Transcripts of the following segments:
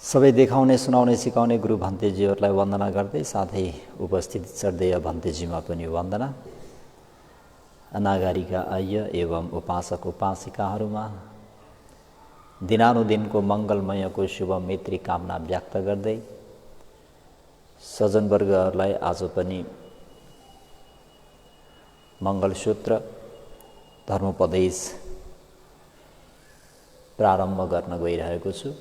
सबै देखाउने सुनाउने सिकाउने गुरु भन्तेजीहरूलाई वन्दना गर्दै साथै उपस्थित श्रद्धेय भन्तेजीमा पनि वन्दना। अनागारीका आर्य एवं उपासक उपासिकाहरूमा दिनानुदिनको मङ्गलमयको शुभ मैत्री कामना व्यक्त गर्दै सज्जनवर्गहरूलाई आज पनि मङ्गलसूत्र धर्मोपदेश प्रारम्भ गर्न गइरहेको छु।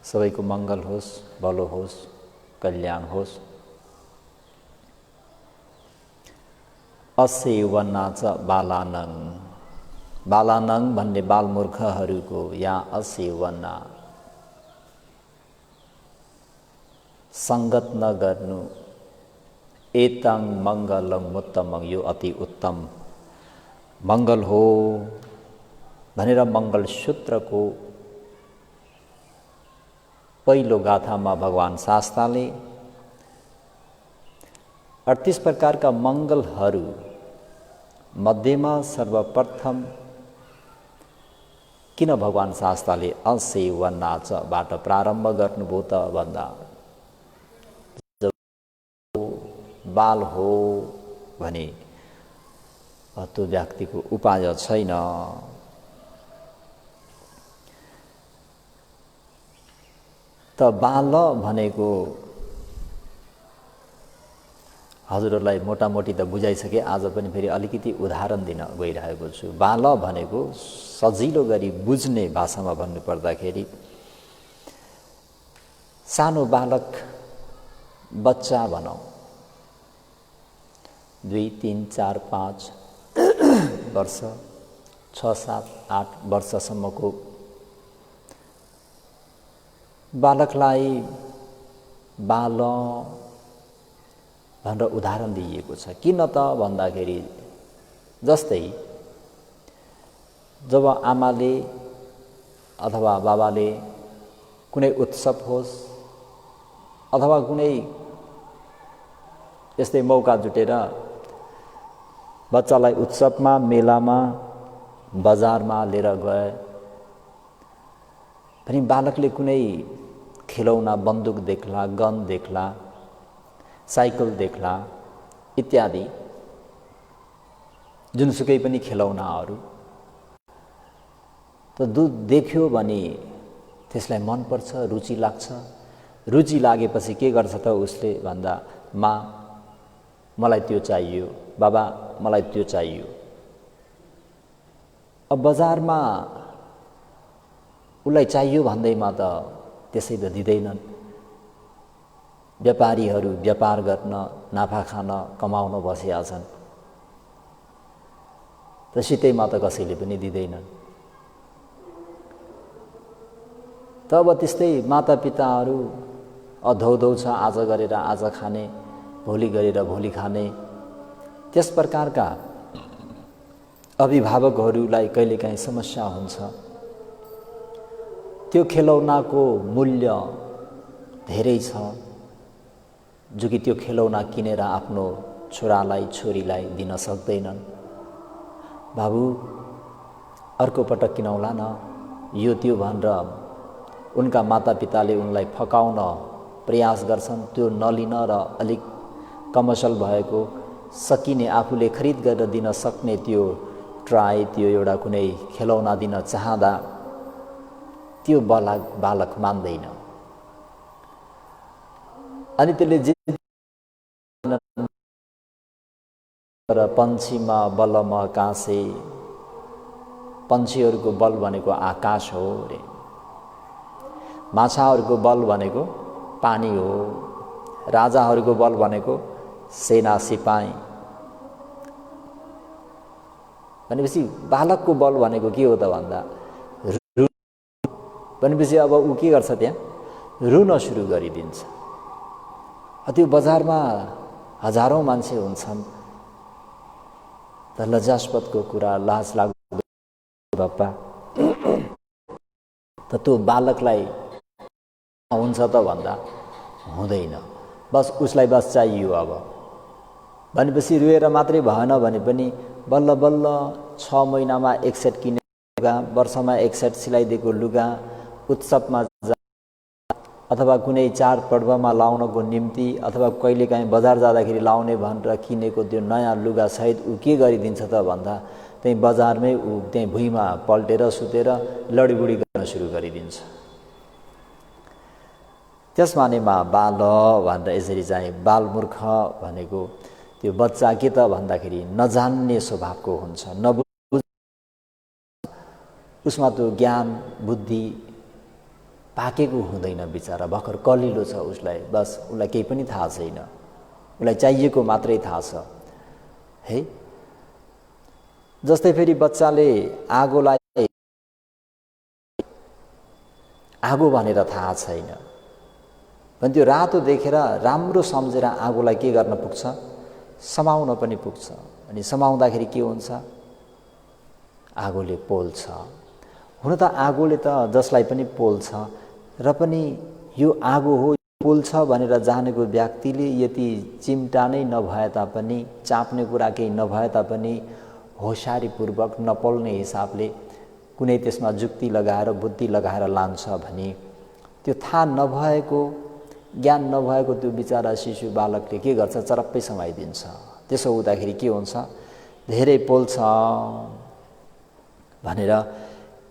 सबैको मङ्गल होस्, भलो होस्, कल्याण होस्। असेवनाच बालानङ, बालानङ भन्ने बालमूर्खहरूको या असेवना, सङ्गत नगर्नु, एताङ मङ्गलङ मुत्तमङ, यो अति उत्तम मङ्गल हो भनेर मङ्गलसूत्रको पहिलो गाथामा भगवान शास्ताले 38 प्रकारका मङ्गलहरू मध्येमा सर्वप्रथम किन भगवान शास्ताले असेवनाचबाट प्रारम्भ गर्नुभयो त भन्दा बाल हो भने त्यो व्यक्तिको उपाय छैन। त बाल भनेको हजुरहरूलाई मोटामोटी त बुझाइसके, आज पनि फेरि अलिकति उदाहरण दिन गइरहेको छु। बाल भनेको सजिलो गरी बुझ्ने भाषामा भन्नुपर्दाखेरि सानो बालक, बच्चा भनौँ, 2, 3, 4, 5 वर्ष, 6, 7, 8 वर्षसम्मको बालकलाई बाल भनेर उदाहरण दिइएको छ। किन त भन्दाखेरि जस्तै जब आमाले अथवा बाबाले कुनै उत्सव होस् अथवा कुनै यस्तै मौका जुटेर बच्चालाई उत्सवमा, मेलामा, बजारमा लिएर गए भने बालकले कुनै खेलौना, बन्दुक देख्ला, गन देख्ला, साइकल देख्ला इत्यादि जुनसुकै पनि खेलौनाहरू त देख्यो भने त्यसलाई मनपर्छ, रुचि लाग्छ। रुचि लागेपछि के गर्छ त उसले भन्दा, माँ मलाई त्यो चाहियो, बाबा मलाई त्यो चाहियो। अब बजारमा उसलाई चाहियो भन्दैमा त त्यसै त दिँदैनन्। व्यापारीहरू व्यापार गर्न, नाफा खान, कमाउन बसेका छन्, त सितैमा त कसैले पनि दिँदैनन्। तब त्यस्तै मातापिताहरू अधौधौ छ, आज गरेर आज खाने, भोलि गरेर भोलि खाने, त्यस प्रकारका अभिभावकहरूलाई कहिलेकाहीँ समस्या हुन्छ। त्यो खेलौनाको मूल्य धेरै छ, जो कि त्यो खेलौना किनेर आफ्नो छोरालाई, छोरीलाई दिन सक्दैनन्। बाबु अर्को पटक किनौला न, यो त्यो भनेर उनका मातापिताले उनलाई फकाउन प्रयास गर्छन्। त्यो नलिन र अलिक कमसल भएको, सकिने, आफूले खरिद गरेर दिन सक्ने त्यो ट्राई, त्यो एउटा कुनै खेलौना दिन चाहँदा त्यो बालक मान्दैन। अनि त्यसले पन्छीमा बलम आकाशे, पन्छीहरूको बल भनेको आकाश हो रे, माछाहरूको बल भनेको पानी हो, राजाहरूको बल भनेको सेना सिपाही। भनेपछि बालकको बल भनेको के हो त भन्दा भनेपछि अब ऊ के गर्छ, त्यहाँ रुन सुरु गरिदिन्छ। त्यो बजारमा हजारौँ मान्छे हुन्छन्, त लज्जास्पदको कुरा, लाज लाग्दो बाप्पा, त त्यो बालकलाई हुन्छ त भन्दा हुँदैन। बस उसलाई बस चाहियो। अब भनेपछि रुएर मात्रै भएन भने पनि बल्ल बल्ल 6 महिनामा एक सेट किने लुगा, वर्षमा एक सेट सिलाइदिएको लुगा, उत्सवमा अथवा कुनै चाडपर्वमा लाउनको निम्ति अथवा कहिलेकाहीँ बजार जाँदाखेरि लाउने भनेर किनेको त्यो नयाँ लुगासहित ऊ के गरिदिन्छ त भन्दा त्यही बजारमै ऊ त्यही भुइँमा पल्टेर सुतेर लडीबुडी गर्न सुरु गरिदिन्छ। त्यस मानेमा बाल भनेर यसरी चाहिँ बालमूर्ख भनेको त्यो बच्चा के त भन्दाखेरि नजान्ने स्वभावको हुन्छ, उसमा त्यो ज्ञान बुद्धि पाकेको हुँदैन, बिचरा भर्खर कलिलो छ उसलाई, बस उसलाई केही पनि थाहा छैन, उसलाई चाहिएको मात्रै थाहा छ है। जस्तै फेरि बच्चाले आगोलाई आगो भनेर थाहा छैन भने त्यो रातो देखेर राम्रो सम्झेर आगोलाई के गर्न पुग्छ, समाउन पनि पुग्छ। अनि समाउँदाखेरि के हुन्छ, आगोले पोल्छ। हुन त आगोले त जसलाई पनि पोल्छ र पनि यो आगो हो पोल्छ भनेर जानेको व्यक्तिले यति चिम्टा नै नभए तापनि, चाप्ने कुरा केही नभए तापनि होसियारीपूर्वक नपोल्ने हिसाबले कुनै त्यसमा जुक्ति लगाएर बुद्धि लगाएर लान्छ भने त्यो थाहा नभएको ज्ञान नभएको त्यो बिचरा शिशु बालकले के गर्छ, चरप्पै समाइदिन्छ। त्यसो हुँदाखेरि के हुन्छ, धेरै पोल्छ भनेर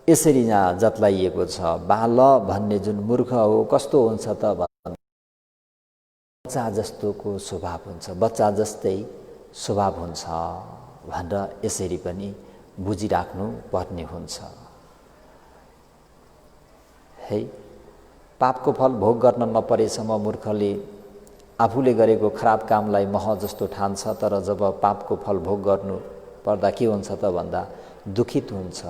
यसरी यहाँ जतलाइएको छ। बाल भन्ने जुन मूर्ख हो कस्तो हुन्छ त भन्दा बच्चा जस्तोको स्वभाव हुन्छ, बच्चा जस्तै स्वभाव हुन्छ भनेर यसरी पनि बुझिराख्नु पर्ने हुन्छ है। पापको फल भोग गर्न नपरेसम्म मूर्खले आफूले गरेको खराब कामलाई मह जस्तो ठान्छ, तर जब पापको फल भोग गर्नु पर्दा के हुन्छ त भन्दा दुखित हुन्छ।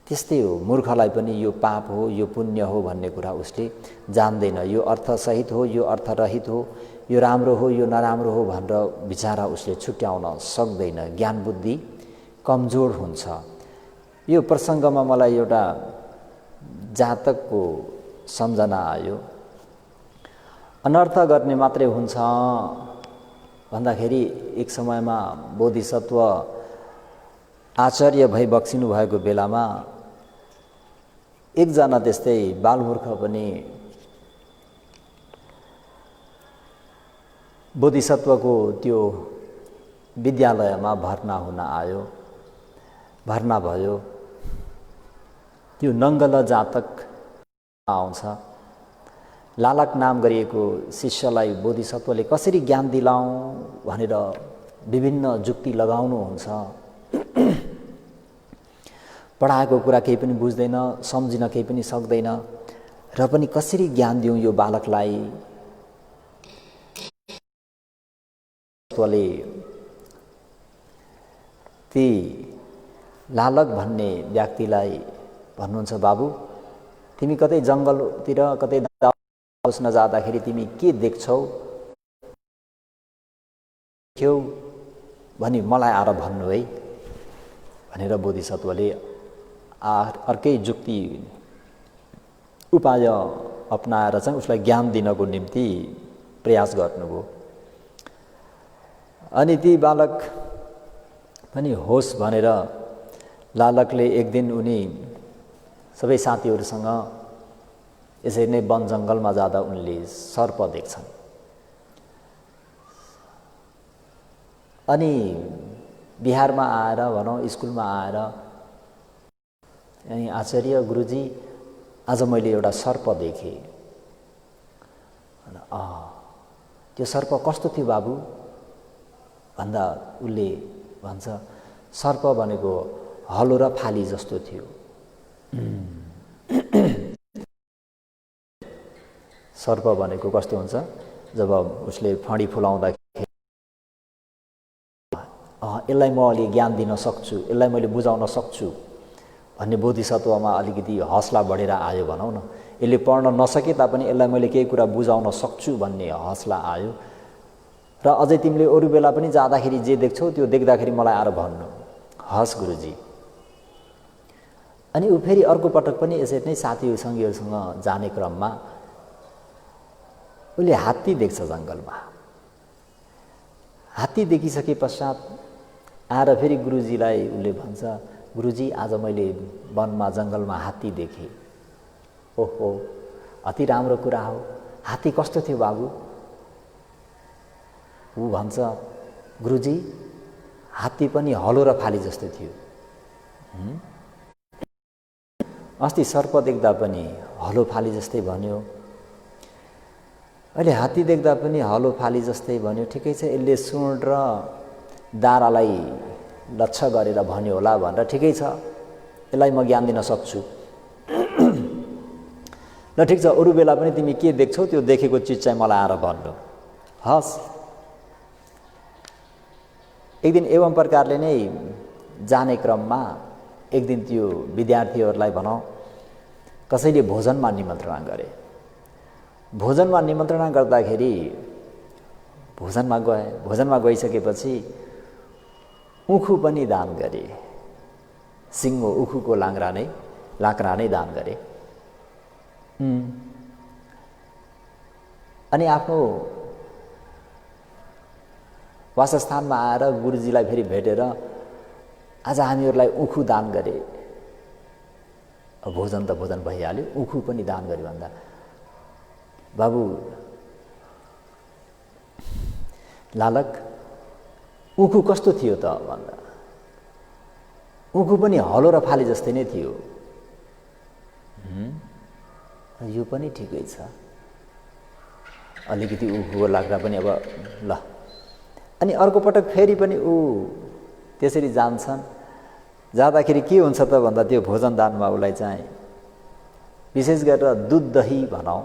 त्यस्तै हो, मूर्खलाई पनि यो पाप हो यो पुण्य हो भन्ने कुरा उसले जान्दैन। यो अर्थसहित हो यो अर्थरहित हो, यो राम्रो हो यो नराम्रो हो भनेर विचारा उसले छुट्याउन सक्दैन, ज्ञान बुद्धि कमजोर हुन्छ। यो प्रसङ्गमा मलाई एउटा जातकको सम्झना आयो। अनर्थ गर्ने मात्रै हुन्छ भन्दाखेरि एक समयमा बोधिसत्व आचार्य भई बक्सिनु भएको बेलामा एकजना त्यस्तै बालमूर्ख पनि बोधिसत्वको त्यो विद्यालयमा भर्ना हुन आयो, भर्ना भयो। त्यो नङ्गल जातक आउँछ। लालक नाम गरिएको शिष्यलाई बोधिसत्वले कसरी ज्ञान दिलाऊँ भनेर विभिन्न जुक्ति लगाउनुहुन्छ। पढाएको कुरा केही पनि बुझ्दैन, सम्झिन केही पनि सक्दैन, र पनि कसरी ज्ञान दिउँ यो बालकलाई। ती लालक भन्ने व्यक्तिलाई भन्नुहुन्छ, बाबु तिमी कतै जङ्गलतिर कतै बस्न जाँदाखेरि तिमी के देख्छौ भनी मलाई आएर भन्नु है भनेर बोधिसत्वले अर्कै जुक्ति उपाय अपनाएर चाहिँ उसलाई ज्ञान दिनको निम्ति प्रयास गर्नुभयो। अनि ती बालक पनि होस् भनेर लालकले एक दिन उनी सबै साथीहरूसँग यसरी नै वन जङ्गलमा जाँदा उनले सर्प देख्छन्। अनि बिहारमा आएर भनौँ स्कुलमा आएर अनि आचार्य गुरुजी आज मैले एउटा सर्प देखेँ। त्यो सर्प कस्तो थियो बाबु भन्दा उसले भन्छ सर्प भनेको हलो र फाली जस्तो थियो। सर्प भनेको कस्तो हुन्छ, जब उसले फडी फुलाउँदाखेरि यसलाई म अलि ज्ञान दिन सक्छु, यसलाई मैले बुझाउन सक्छु भन्ने बोधिसत्वमा अलिकति हौसला बढेर आयो भनौँ न। यसले पढ्न नसके तापनि यसलाई मैले केही कुरा बुझाउन सक्छु भन्ने हौसला आयो। र अझै तिमीले अरू बेला पनि जाँदाखेरि जे देख्छौ त्यो देख्दाखेरि मलाई आएर भन्नु। हस् गुरुजी। अनि ऊ फेरि अर्को पटक पनि यसरी नै साथीहरूसँग जाने क्रममा उसले हात्ती देख्छ जङ्गलमा। हात्ती देखिसके पश्चात आएर फेरि गुरुजीलाई उसले भन्छ, गुरुजी आज मैले वनमा जङ्गलमा हात्ती देखेँ। ओहो अति राम्रो कुरा हो। हात्ती कस्तो थियो बाबु? ऊ भन्छ, गुरुजी हात्ती पनि हलो र फाली जस्तो थियो। अस्ति सर्प देख्दा पनि हलो फाली जस्तै भन्यो, अहिले हात्ती देख्दा पनि हलो फाली जस्तै भन्यो। ठिकै छ, यसले सुँड र दारालाई लक्ष्य गरेर भन्यो होला भनेर ठिकै छ, यसलाई म ज्ञान दिन सक्छु। ल ठिक छ, अरू बेला पनि तिमी के देख्छौ त्यो देखेको चिज चाहिँ मलाई आएर भन्नु। हस्। एक दिन एवं प्रकारले नै जाने क्रममा एक दिन त्यो विद्यार्थीहरूलाई भनौँ कसैले भोजनमा निमन्त्रणा गरे। भोजनमा निमन्त्रणा गर्दाखेरि भोजनमा गए। भोजनमा गइसकेपछि उखु पनि दान गरे। सिङ्गो उखुको लाक्रा नै दान गरे। अनि आफ्नो वासस्थानमा आएर गुरुजीलाई फेरि भेटेर आज हामीहरूलाई उखु दान गरे। भोजन त भोजन भइहाल्यो, उखु पनि दान गरे भन्दा बाबु लालक उखु कस्तो थियो त भन्दा उखु पनि हलो र फाली जस्तै नै थियो। यो पनि ठिकै छ, अलिकति उखुको लाग्दा पनि अब ल। अनि अर्को पटक फेरि पनि ऊ त्यसरी जान्छन्। जाँदाखेरि के हुन्छ त भन्दा त्यो भोजन दानमा उसलाई चाहिँ विशेष गरेर दुध दही भनौँ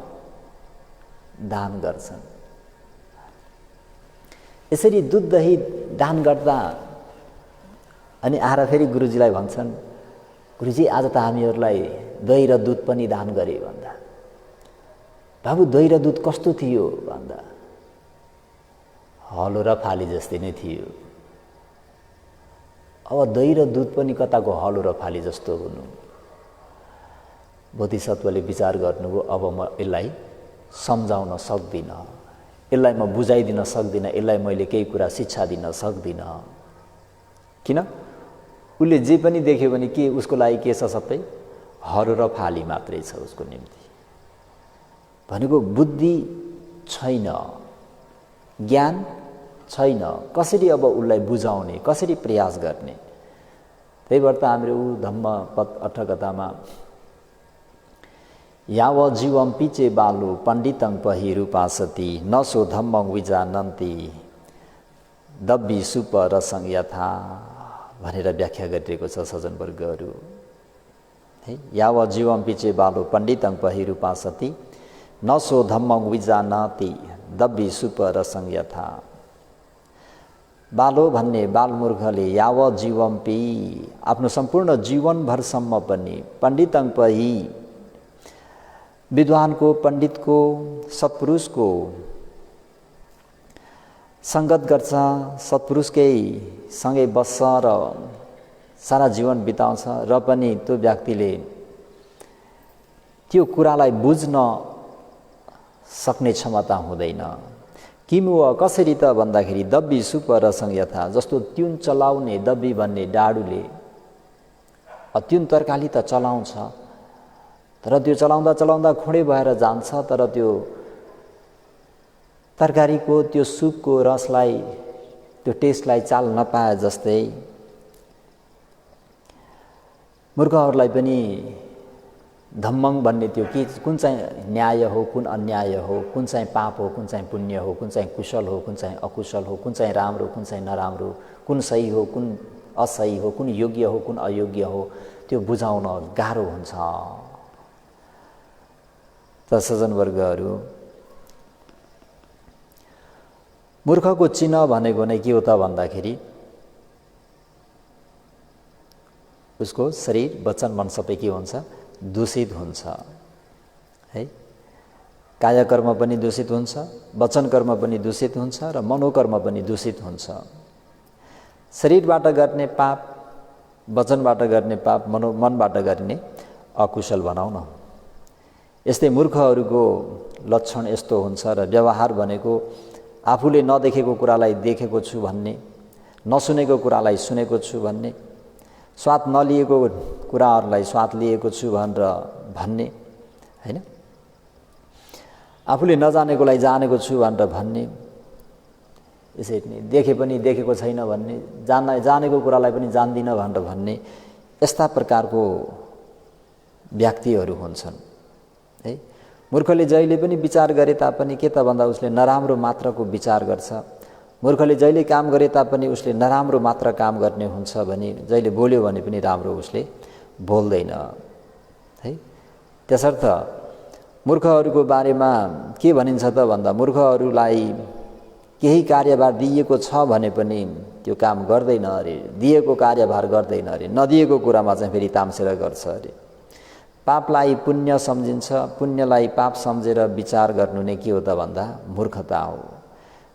दान गर्छन्। यसरी दुध दही दान गर्दा अनि आएर फेरि गुरुजीलाई भन्छन्, गुरुजी आज त हामीहरूलाई दही र दुध पनि दान गरे भन्दा बाबु दही र दुध कस्तो थियो भन्दा हलो र फाली जस्तै नै थियो। अब दही र दुध पनि कताको हलो र फाली जस्तो हुनु। बोधिसत्वले विचार गर्नुभयो, अब म यसलाई सम्झाउन सक्दिनँ, यसलाई म बुझाइदिन सक्दिनँ, यसलाई मैले केही कुरा शिक्षा दिन सक्दिनँ। किन? उसले जे पनि देख्यो भने के उसको लागि के छ? सबै हलो र फाली मात्रै छ उसको निम्ति। भनेको बुद्धि छैन, ज्ञान छैन, कसरी अब उसलाई बुझाउने, कसरी प्रयास गर्ने? त्यही भएर त हाम्रो धम्मपद अठकथामा याव जीवम पिचे बालु पण्डितं पहिरूपासति नसो धम्मं विजानन्ति दब्बी सुप रसं यथा भनेर व्याख्या गरिएको छ सज्जनवर्गहरू। है, याव जीवम पिचे बालु पण्डितं पहिरूपासति नसो धम्मं विजानाति दब्बी सुप रसं यथा। बालो भन्ने बालमूर्खले याव जीवम पी आफ्नो सम्पूर्ण जीवनभरसम्म पनि पण्डितं पहि विद्वानको, पण्डितको, सत्पुरुषको सङ्गत गर्छ, सत्पुरुषकै सँगै बस्छ र सारा जीवन बिताउँछ र पनि त्यो व्यक्तिले त्यो कुरालाई बुझ्न सक्ने क्षमता हुँदैन। किमुव कसरी त भन्दाखेरि दब्बी सुप रसं यथा, जस्तो त्युन चलाउने दब्बी भन्ने डाडुले त्युन तरकारी त चलाउँछ तर त्यो चलाउँदा चलाउँदा खोडे भएर जान्छ, तर त्यो तरकारीको त्यो सुपको रसलाई, त्यो टेस्टलाई चाल नपाए जस्तै मूर्खहरूलाई पनि धम्मङ भन्ने त्यो के, कुन चाहिँ न्याय हो, कुन अन्याय हो, कुन चाहिँ पाप हो, कुन चाहिँ पुण्य हो, कुन चाहिँ कुशल हो, कुन चाहिँ अकुशल हो, कुन चाहिँ राम्रो, कुन चाहिँ नराम्रो, कुन सही हो, कुन असही हो, कुन योग्य हो, कुन अयोग्य हो, त्यो बुझाउन गाह्रो हुन्छ। त सज्जनवर्गहरू, मूर्खको चिन्ह भनेको नै के हो त भन्दाखेरि उसको शरीर, वचन, मन सबै के हुन्छ? दूषित हुन्छ। है, कायकर्म पनि दूषित हुन्छ, वचन कर्म पनि दूषित हुन्छ र मनोकर्म पनि दूषित हुन्छ। शरीरबाट गर्ने पाप, वचनबाट गर्ने पाप, मनबाट गर्ने अकुशल भनौँ न। यस्तै मूर्खहरूको लक्षण यस्तो हुन्छ र व्यवहार भनेको आफूले नदेखेको कुरालाई देखेको छु भन्ने, नसुनेको कुरालाई सुनेको छु भन्ने, स्वाद नलिएको कुराहरूलाई स्वाद लिएको छु भनेर भन्ने, हैन? आफूले नजानेकोलाई जानेको छु भनेर भन्ने, यसरी नै देखे पनि देखेको छैन भन्ने, जानेको कुरालाई पनि जान्दिनँ भनेर भन्ने, यस्ता प्रकारको व्यक्तिहरू हुन्छन् है। मूर्खले जहिले पनि विचार गरे तापनि के त भन्दा उसले नराम्रो मात्रको विचार गर्छ। मूर्खले जहिले काम गरे तापनि उसले नराम्रो मात्र काम गर्ने हुन्छ भने, जहिले बोल्यो भने पनि राम्रो उसले बोल्दैन है। त्यसर्थ मूर्खहरूको बारेमा के भनिन्छ त भन्दा, मूर्खहरूलाई केही कार्यभार दिइएको छ भने पनि त्यो काम गर्दैन अरे, दिएको कार्यभार गर्दैन अरे, नदिएको कुरामा चाहिँ फेरि तामसेर गर्छ अरे। पापलाई पुण्य सम्झिन्छ, पुण्यलाई पाप सम्झेर विचार गर्नु नै के हो त भन्दा मूर्खता हो।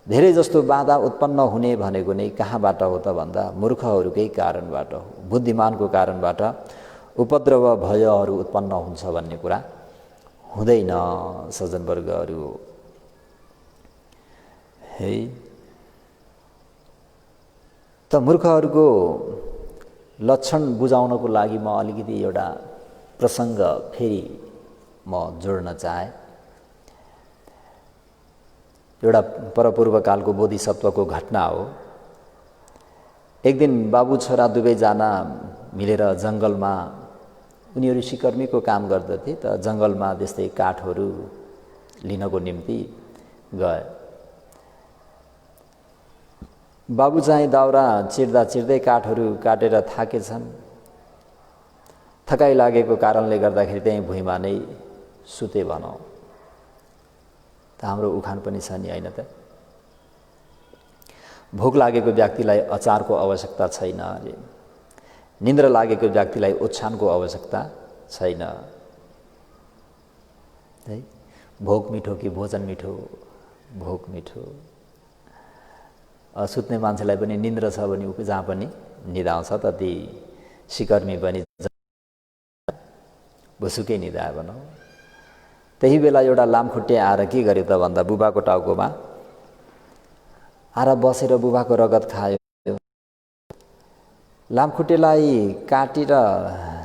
धेरै जस्तो बाधा उत्पन्न हुने भनेको नै कहाँबाट हो त भन्दा मूर्खहरूकै कारणबाट हो। बुद्धिमानको कारणबाट उपद्रव भयहरू उत्पन्न हुन्छ भन्ने कुरा हुँदैन सज्जनवर्गहरू है। त मूर्खहरूको लक्षण बुझाउनको लागि म अलिकति एउटा प्रसङ्ग फेरि म जोड्न चाहे। एउटा परपूर्वकालको बोधिसत्वको घटना हो। एक दिन बाबु छोरा दुवैजना मिलेर जङ्गलमा, उनीहरू सिकर्मीको काम गर्दथे, त जङ्गलमा त्यस्तै काठहरू लिनको निम्ति गए। बाबु चाहिँ दाउरा चिर्दा चिर्दै काठहरू काटेर थाकेछन्। थकाइ लागेको कारणले गर्दाखेरि त्यही भुइँमा नै सुते भनौँ। त हाम्रो उखान पनि छ नि, होइन त? भोक लागेको व्यक्तिलाई अचारको आवश्यकता छैन अरे, निन्द्रा लागेको व्यक्तिलाई ओछ्यानको आवश्यकता छैन है। भोक मिठो कि भोजन मिठो? भोक मिठो। सुत्ने मान्छेलाई पनि निन्द्रा छ भने ऊ जहाँ पनि निदाउँछ, त ती सिकर्मी पनि भुसुकै निदायो भनौँ। त्यही बेला एउटा लामखुट्टे आएर के गर्यो त भन्दा बुबाको टाउकोमा आएर बसेर बुबाको रगत खायो। लामखुट्टेलाई काटेर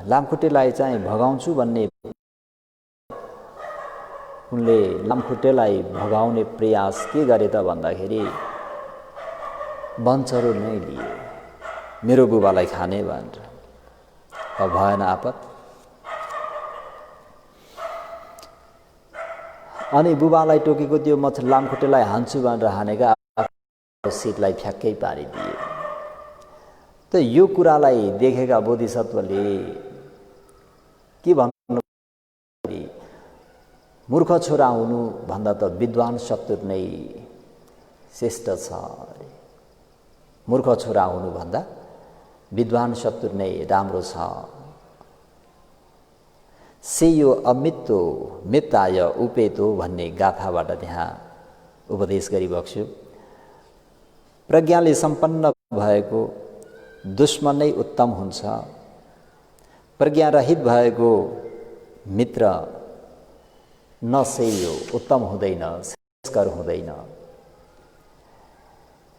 लामखुट्टेलाई चाहिँ भगाउँछु भन्ने उनले लामखुट्टेलाई भगाउने प्रयास के गरे त भन्दाखेरि वनचरो नै लिए, मेरो बुबालाई खाने भनेर। अब भएन आपत। अनि बुबालाई टोकेको त्यो लामखुट्टेलाई हान्छु भनेर हानेका शिरलाई फ्याक्कै पारिदिए। त यो कुरालाई देखेका बोधिसत्वले के भन्नु, मूर्ख छोरा हुनु भन्दा त विद्वान शत्रु नै श्रेष्ठ छ। मूर्ख छोरा हुनु भन्दा विद्वान शत्रु नै राम्रो छ। सेयो अमित्तो मित्ताय उपेतो भन्ने गाथाबाट त्यहाँ उपदेश गरिबक्स्यो। प्रज्ञाले सम्पन्न भएको दुश्मन नै उत्तम हुन्छ। प्रज्ञारहित भएको मित्र नसेयो उत्तम हुँदैन, श्रेष्ठकर हुँदैन।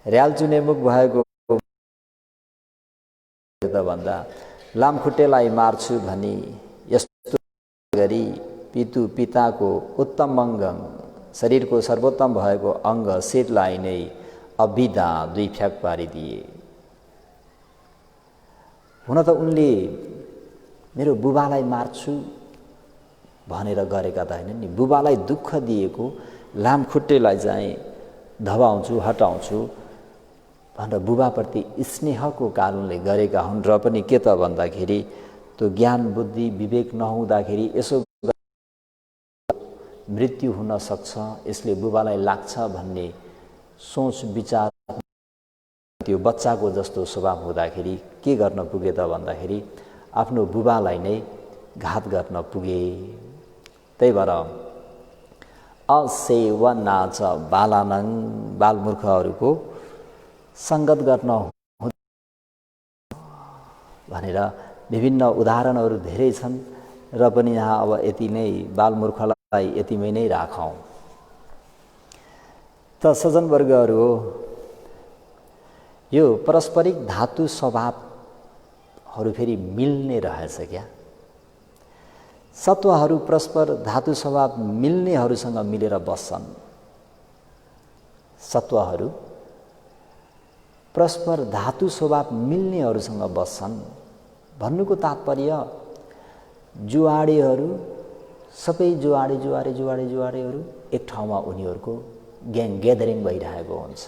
र्यालचुने मुख भएको भन्दा लामखुट्टेलाई मार्छु भनी यस्तो गरी पितु पिताको उत्तम अङ्ग, शरीरको सर्वोत्तम भएको अङ्ग शिरलाई नै अबिदा दुई फ्याक पारिदिए। हुन त उनले मेरो बुबालाई मार्छु भनेर गरेका त होइन नि, बुबालाई दुःख दिएको लामखुट्टेलाई चाहिँ धबाउँछु हटाउँछु भनेर बुबाप्रति स्नेहको कारणले गरेका हुन्। र पनि के त भन्दाखेरि त्यो ज्ञान बुद्धि विवेक नहुँदाखेरि यसो मृत्यु हुन सक्छ, यसले बुबालाई लाग्छ भन्ने सोच विचार त्यो बच्चाको जस्तो स्वभाव हुँदाखेरि के गर्न पुगे त भन्दाखेरि आफ्नो बुबालाई नै घात गर्न पुगे। त्यही भएर असेवनाच बालानङ, बालमूर्खहरूको सङ्गत गर्न भनेर विभिन्न उदाहरणहरू धेरै छन्। र पनि यहाँ अब यति नै, बालमूर्खलाई यतिमै नै राखौँ। त सज्जनवर्गहरू, यो पारस्परिक धातु स्वभावहरू फेरि मिल्ने रहेछ क्या। सत्वहरू परस्पर धातु स्वभाव मिल्नेहरूसँग मिलेर बस्छन्। सत्वहरू परस्पर धातु स्वभाव मिल्नेहरूसँग बस्छन् भन्नुको तात्पर्य जुवाडेहरू सबै जुवाडेहरू एक ठाउँमा उनीहरूको ग्याङ ग्यादरिङ भइरहेको हुन्छ।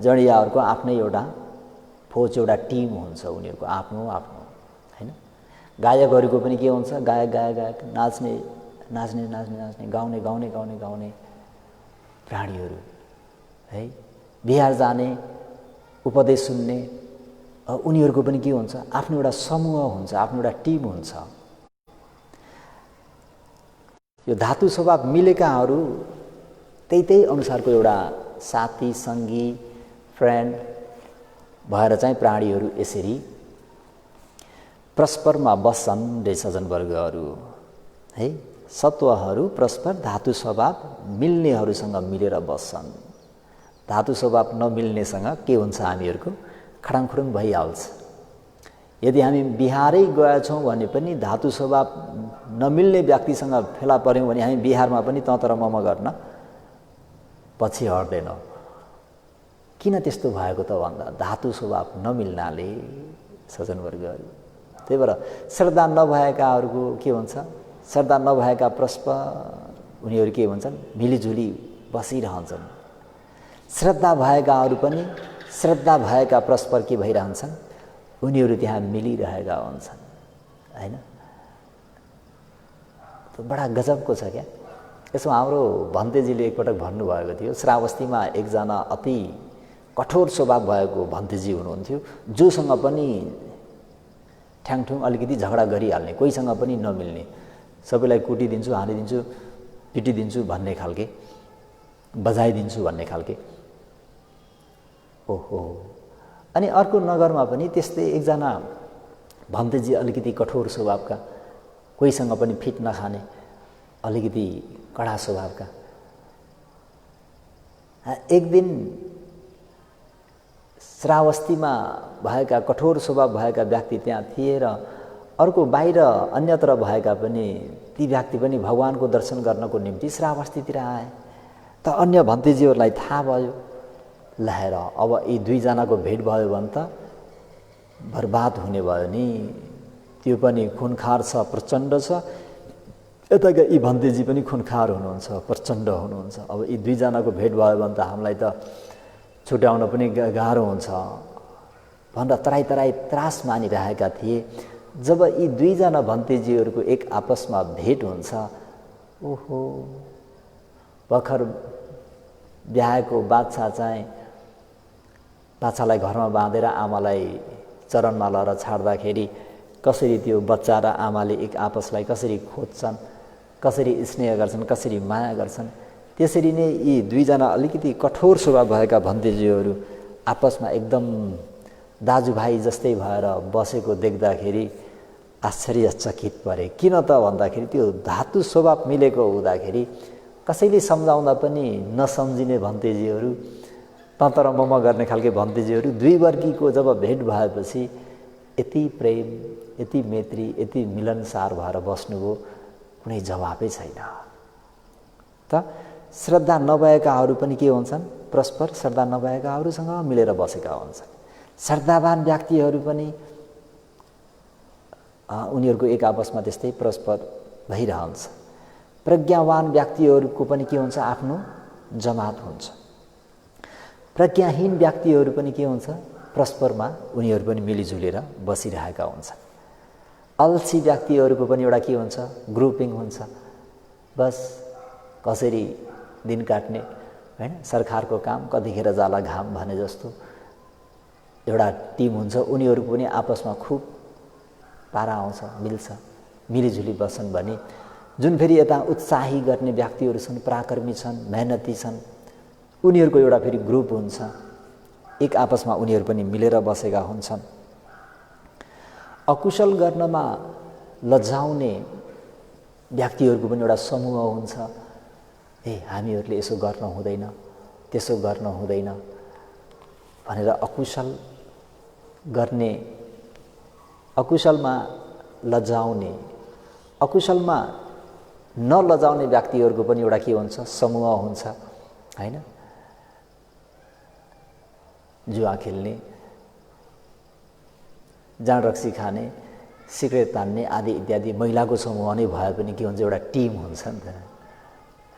जडियाहरूको आफ्नै एउटा फौज, एउटा टिम हुन्छ, उनीहरूको आफ्नो हैन। गायकहरूको पनि के हुन्छ, गायक नाच्ने गाउने प्राणीहरू है। बिहार जाने, उपदेश सुन्ने उनीहरूको पनि के हुन्छ, आफ्नो एउटा समूह हुन्छ, आफ्नो एउटा टिम हुन्छ। यो धातु स्वभाव मिलेकाहरू त्यही अनुसारको एउटा साथी, सङ्गी, फ्रेन्ड भएर चाहिँ प्राणीहरू यसरी परस्परमा बस्छन् रे सज्जनवर्गहरू है। सत्वहरू परस्पर धातु स्वभाव मिल्नेहरूसँग मिलेर बस्छन्। धातु स्वभाव नमिल्नेसँग के हुन्छ, हामीहरूको खडाङखुडुङ भइहाल्छ। यदि हामी बिहारै गएछौँ भने पनि धातु स्वभाव नमिल्ने व्यक्तिसँग फेला पर्यौँ भने हामी बिहारमा पनि त तर मम गर्न पछि हट्दैनौँ। किन त्यस्तो भएको त भन्दा धातु स्वभाव नमिल्नाले सज्जनवर्गहरू। त्यही भएर श्रद्धा नभएकाहरूको के हुन्छ, श्रद्धा नभएका परस्पर उनीहरू के भन्छन्, मिलिजुली बसिरहन्छन्। श्रद्धा भएकाहरू पनि श्रद्धा भएका परस्पर के भइरहन्छन्, उनीहरू त्यहाँ मिलिरहेका हुन्छन् हैन। त बडा गजबको छ क्या। यसो हाम्रो भन्तेजीले एकपटक भन्नुभएको थियो, श्रावस्तीमा एकजना अति कठोर स्वभाव भएको भन्तेजी हुनुहुन्थ्यो, जोसँग पनि ठ्याङठुङ अलिकति झगडा गरिहाल्ने, कोहीसँग पनि नमिल्ने, सबैलाई कुटिदिन्छु, हानिदिन्छु, पिटिदिन्छु भन्ने खालके, बजाइदिन्छु भन्ने खालके। ओहो। अनि अर्को नगरमा पनि त्यस्तै एकजना भन्तेजी अलिकति कठोर स्वभावका, कोहीसँग पनि फिट नखाने, अलिकति कडा स्वभावका। एक दिन श्रावस्तीमा भएका कठोर स्वभाव भएका व्यक्ति त्यहाँ थिए र अर्को बाहिर अन्यत्र भएका पनि ती व्यक्ति पनि भगवानको दर्शन गर्नको निम्ति श्रावस्तीतिर आए। त अन्य भन्तेजीहरूलाई थाहा भयो, लहेर अब यी दुईजनाको भेट भयो भने त बर्बाद हुने भयो नि, त्यो पनि खुनखार छ, प्रचण्ड छ, यताका यी भन्तेजी पनि खुनखार हुनुहुन्छ, प्रचण्ड हुनुहुन्छ। अब यी दुईजनाको भेट भयो भने त हामीलाई त छुट्याउन पनि गाह्रो हुन्छ भनेर तराई त्रास मानिरहेका थिए। जब यी दुईजना भन्तेजीहरूको एक आपसमा भेट हुन्छ, ओहो, भर्खर ब्याएको बाछा चाहिँ बाछालाई घरमा बाँधेर आमालाई चरणमा लएर छाड्दाखेरि कसरी त्यो बच्चा र आमाले एक आपसलाई कसरी खोज्छन्, कसरी स्नेह गर्छन्, कसरी माया गर्छन्, त्यसरी नै यी दुईजना अलिकति कठोर स्वभाव भएका भन्तेजीहरू आपसमा एकदम दाजुभाइ जस्तै भएर बसेको देख्दाखेरि आश्चर्यचकित परे। किन त भन्दाखेरि त्यो धातु स्वभाव मिलेको हुँदाखेरि कसैले सम्झाउँदा पनि नसम्झिने भन्तेजीहरू, तन्तर मम गर्ने खालके भन्तेजीहरू दुई वर्गीको जब भेट भएपछि यति प्रेम, यति मैत्री, यति मिलनसार भएर बस्नुभयो, कुनै जवाफै छैन। त श्रद्धा नभएकाहरू पनि के हुन्छन्, परस्पर श्रद्धा नभएकाहरूसँग मिलेर बसेका हुन्छन्। श्रद्धावान व्यक्तिहरू पनि उनीहरूको एक आपसमा त्यस्तै परस्पर भइरहन्छ। प्रज्ञावान व्यक्तिहरूको पनि के हुन्छ, आफ्नो जमात हुन्छ। प्रज्ञाहीन व्यक्तिहरू पनि के हुन्छ, परस्परमा उनीहरू पनि मिलिजुलेर बसिरहेका हुन्छन्। अल्छी व्यक्तिहरूको पनि एउटा के हुन्छ, ग्रुपिङ हुन्छ। बस कसरी दिन काट्ने हैन, सरकारको काम कतिखेर जाला घाम भने जस्तो एउटा टिम हुन्छ। उनीहरू पनि आपसमा खुब पारा आउँछ, मिल्छ, मिलिजुली बस्छन् भने जुन फेरि यता उत्साही गर्ने व्यक्तिहरू छन्, पराक्रमी छन्, मेहनती छन्, उनीहरूको एउटा फेरि ग्रुप हुन्छ, एक आपसमा उनीहरू पनि मिलेर बसेका हुन्छन्। अकुशल गर्नमा लजाउने व्यक्तिहरूको पनि एउटा समूह हुन्छ। हामीहरूले यसो गर्न हुँदैन, त्यसो गर्न हुँदैन भनेर अकुशल गर्ने, अकुशलमा लजाउने, अकुशलमा नलजाउने व्यक्तिहरूको पनि एउटा के हुन्छ, समूह हुन्छ हैन। जुवा खेल्ने, जाँड रक्सी खाने, सिगरेट तान्ने आदि इत्यादि महिलाको समूह नै भए पनि के हुन्छ, एउटा टिम हुन्छ नि त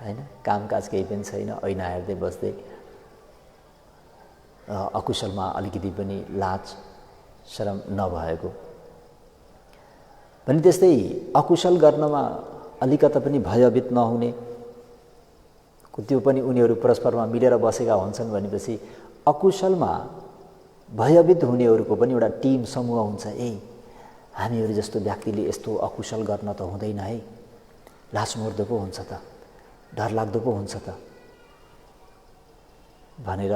हैन। कामकाज केही पनि छैन, ऐना हेर्दै बस्दै अकुशलमा अलिकति पनि लाज शरम नभएको। भने त्यस्तै अकुशल गर्नमा अलिकता पनि भयभीत नहुने, त्यो पनि उनीहरू परस्परमा मिलेर बसेका हुन्छन् भनेपछि अकुशलमा भयभीत हुनेहरूको पनि एउटा टिम समूह हुन्छ। हामीहरू जस्तो व्यक्तिले यस्तो अकुशल गर्न त हुँदैन है, लाजमर्दो पो हुन्छ त, डरलाग्दो पो हुन्छ त भनेर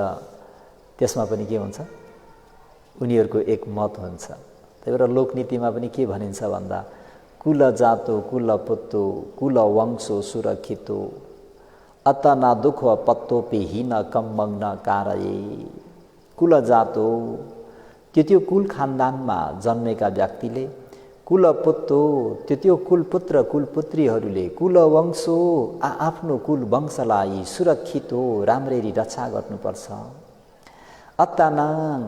त्यसमा पनि के हुन्छ, उनीहरूको एक मत हुन्छ। त्यही भएर लोकनीतिमा पनि के भनिन्छ भन्दा, कुल जातो कुल पुत्तो कुल वंशो सुरक्षितो अतना दुख पत्तोपि हिन कम्मङ न कारये। कुल जातो, त्यो कुल खानदानमा जन्मेका व्यक्तिले, कुल पुत्तो, त्यो कुलपुत्र कुलपुत्रीहरूले, कुल वंशो, आफ्नो कुल वंशलाई सुरक्षित हो, राम्ररी रक्षा गर्नुपर्छ। अतानाङ,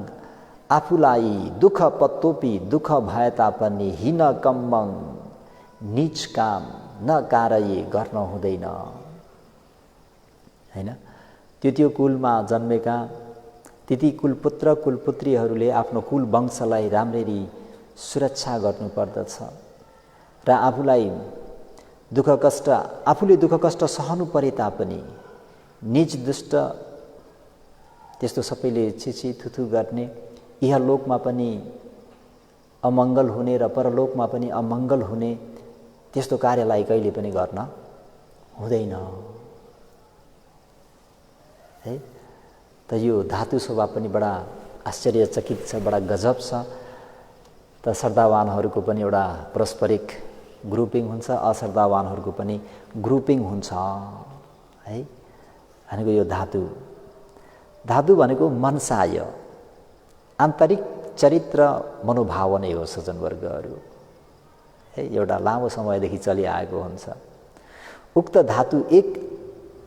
आफूलाई दुःख पत्तोपि, दुःख भए तापनि, हिन कम्मङ, नीच काम नकारये, गर्न हुँदैन हैन। त्यो कुलमा जन्मेका ती कुलपुत्र कुलपुत्रीहरूले आफ्नो कुल वंशलाई राम्ररी सुरक्षा गर्नुपर्दछ र आफूलाई आफूले दुःख कष्ट सहनु परे तापनि नीच दुष्ट त्यस्तो सबैले छिछि थुथु गर्ने, इहलोकमा पनि अमङ्गल हुने र परलोकमा पनि अमङ्गल हुने त्यस्तो कार्यलाई कहिले पनि गर्न हुँदैन है। त यो धातु स्वभाव पनि बडा आश्चर्यचकित छ, बडा गजब छ। त श्रद्धावानहरूको पनि एउटा पारस्परिक ग्रुपिङ हुन्छ, अश्रद्धावानहरूको पनि ग्रुपिङ हुन्छ है। भनेको यो धातु भनेको मनसाय, आन्तरिक चरित्र मनोभाव नै हो सज्जनवर्गहरू है। एउटा लामो समयदेखि चलिआएको हुन्छ। उक्त धातु एक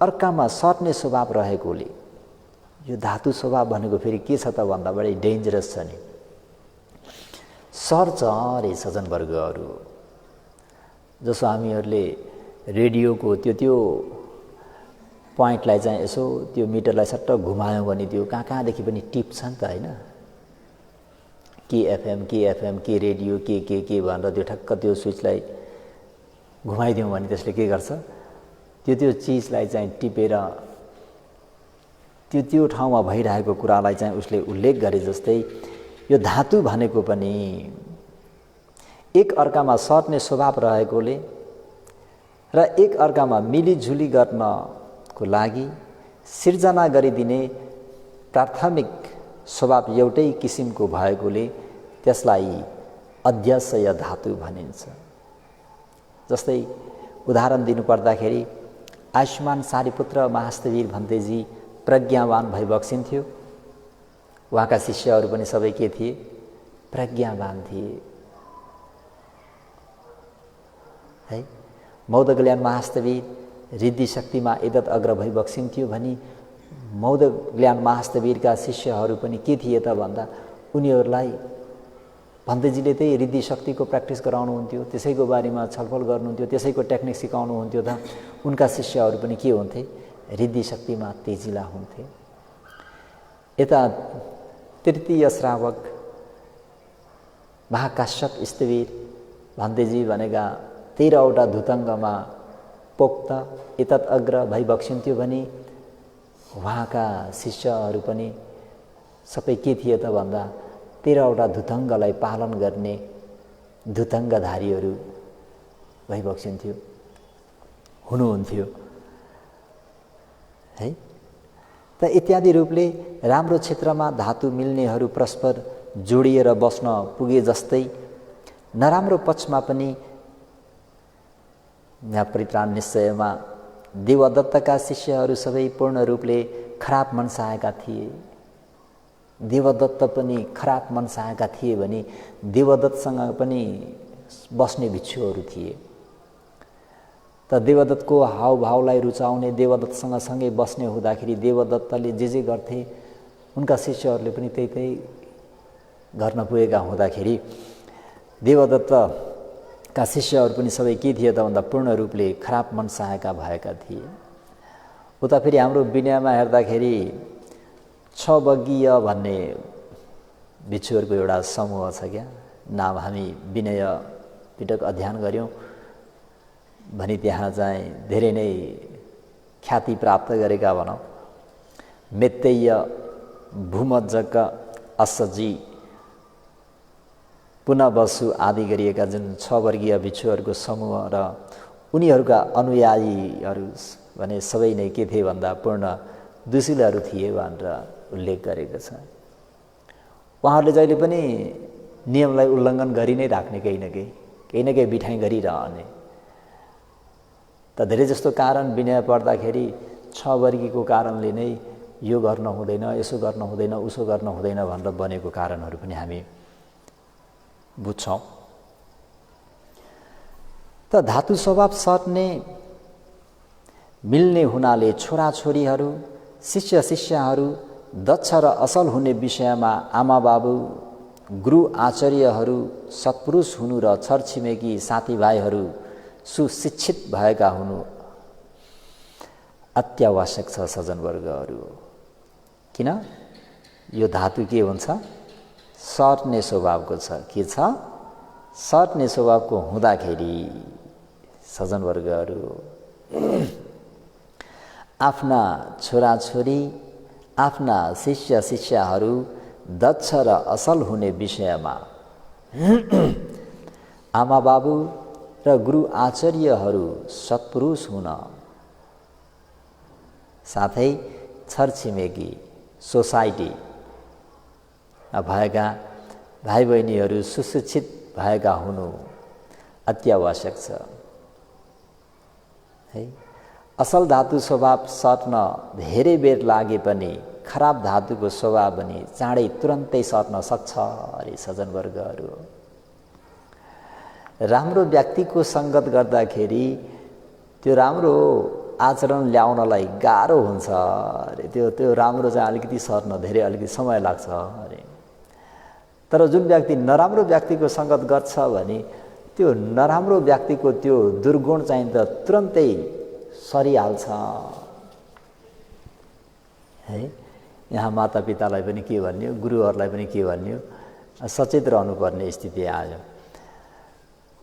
अर्कामा सर्ने स्वभाव रहेकोले यो धातु स्वभाव भनेको फेरि के छ त भन्दा बढी डेन्जरस छ नि। सर्छ रे सज्जनवर्गहरू, जसो हामीहरूले रेडियोको त्यो पोइन्टलाई चाहिँ यसो त्यो मिटरलाई सट्ट घुमायौँ भने त्यो कहाँदेखि पनि टिप्छ नि त हैन। के एफएम के रेडियो के भनेर त्यो ठक्क त्यो स्विचलाई घुमाइदिउँ भने त्यसले के गर्छ, त्यो चिजलाई चाहिँ टिपेर त्यो ठाउँमा भइरहेको कुरालाई चाहिँ उसले उल्लेख गरे जस्तै यो धातु भनेको पनि एक अर्कामा सर्ने स्वभाव रहेकोले र एक अर्कामा मिलिझुली गर्नको लागि सिर्जना गरिदिने प्राथमिक स्वभाव एउटै किसिमको भएकोले त्यसलाई अध्यक्षय धातु भनिन्छ। जस्तै उदाहरण दिनुपर्दाखेरि आयुष्मान सारिपुत्र महास्तवीर भन्तेजी प्रज्ञावान भई बक्सिन्थ्यो। उहाँका शिष्यहरू पनि सबै के थिए, प्रज्ञावान थिए है। मौदगल्यान महास्तवीर रिद्धि शक्तिमा एदत अग्र भई बक्सिन्थ्यो भनी मौदगल्यान महास्तवीरका शिष्यहरू पनि के थिए त भन्दा उनीहरूलाई भन्तेजीले त्यही रिद्धि शक्तिको प्र्याक्टिस गराउनुहुन्थ्यो, त्यसैको बारेमा छलफल गर्नुहुन्थ्यो, त्यसैको टेक्निक सिकाउनुहुन्थ्यो। त उनका शिष्यहरू पनि के हुन्थे, रिद्धि शक्तिमा तेजिला हुन्थे। यता तृतीय श्रावक महाकाश्यप स्थवीर भन्तेजी भनेका 13वटा धुतङ्गमा पोक्त एतत् अग्र भई बक्सिन्थ्यो भने उहाँका शिष्यहरू पनि सबै के थिए त भन्दा 13वटा धुतङ्गलाई पालन गर्ने धुतङ्गधारीहरू भई बक्सिन्थ्यो हुनुहुन्थ्यो है। त इत्यादि रूपले राम्रो क्षेत्रमा धातु मिल्नेहरू परस्पर जोडिएर बस्न पुगे जस्तै नराम्रो पक्षमा पनि यहाँ परित्राण निश्चयमा देवदत्तका शिष्यहरू सबै पूर्ण रूपले खराब मनसाएका थिए। देवदत्त पनि खराब मनसाएका थिए भने देवदत्तसँग पनि बस्ने भिक्षुहरू थिए। त देवदत्तको हावभावलाई रुचाउने, देवदत्तसँग सँगै बस्ने हुँदाखेरि देवदत्तले जे गर्थे उनका शिष्यहरूले पनि त्यही गर्न पुगेका हुँदाखेरि देवदत्तका शिष्यहरू पनि सबै के थिए त भन्दा पूर्ण रूपले खराब मनसायका भएका थिए। उता फेरि हाम्रो विनयमा हेर्दाखेरि 6 वर्गीय भन्ने भिक्षुहरूको एउटा समूह छ क्या। नाम हामी विनय पिटक अध्ययन गऱ्यौँ भनी त्यहाँ चाहिँ धेरै नै ख्याति प्राप्त गरेका भनौँ मेत्तेय, भूमज्जक, असजी, पुनबसु आदि गरिएका जुन 6 वर्गीय भिक्षुहरूको समूह र उनीहरूका अनुयायीहरू भने सबै नै के थिए भन्दा पूर्ण दुशीलहरू थिए भनेर उल्लेख गरेको छ। उहाँहरूले जहिले पनि नियमलाई उल्लङ्घन गरि नै राख्ने केही न केही बिठाइ गरिरहने। त धेरै जस्तो कारण विनय पढ्दाखेरि 6 वर्गीको कारणले नै यो गर्न हुँदैन, यसो गर्न हुँदैन, उसो गर्न हुँदैन भनेर बनेको कारणहरू पनि हामी बुझ्छौँ। त धातु स्वभाव सट्ने मिल्ने हुनाले छोराछोरीहरू, शिष्य शिष्याहरू दक्ष र असल हुने विषयमा आमाबाबु, गुरु आचार्यहरू सत्पुरुष हुनु र छरछिमेकी साथीभाइहरू सुशिक्षित भएका हुनु अत्यावश्यक छ सज्जनवर्गहरू। किन? यो धातु के हुन्छ? सट्ने स्वभावको छ। के छ? सट्ने स्वभावको हुँदाखेरि सज्जनवर्गहरू आफ्ना छोराछोरी, आफ्ना शिष्य शिष्याहरू दक्ष र असल हुने विषयमा आमाबाबु र गुरु आचार्यहरू सत्पुरुष हुन, साथै छरछिमेकी सोसाइटी भएका भाइ बहिनीहरू सुशिक्षित भएका हुनु अत्यावश्यक छ है। असल धातु स्वभाव सट्न धेरै बेर लागे पनि खराब धातुको स्वभाव पनि चाँडै तुरन्तै सट्न सक्छ अरे सज्जनवर्गहरू। राम्रो व्यक्तिको सङ्गत गर्दाखेरि त्यो राम्रो आचरण ल्याउनलाई गाह्रो हुन्छ अरे। त्यो राम्रो चाहिँ अलिकति सर्न अलिकति समय लाग्छ अरे। तर जुन व्यक्ति नराम्रो व्यक्तिको सङ्गत गर्छ भने त्यो नराम्रो व्यक्तिको त्यो दुर्गुण चाहिँ त तुरन्तै सरिहाल्छ है। यहाँ मातापितालाई पनि के भन्ने हो, गुरुहरूलाई पनि के भन्ने हो, सचेत रहनुपर्ने स्थिति आयो।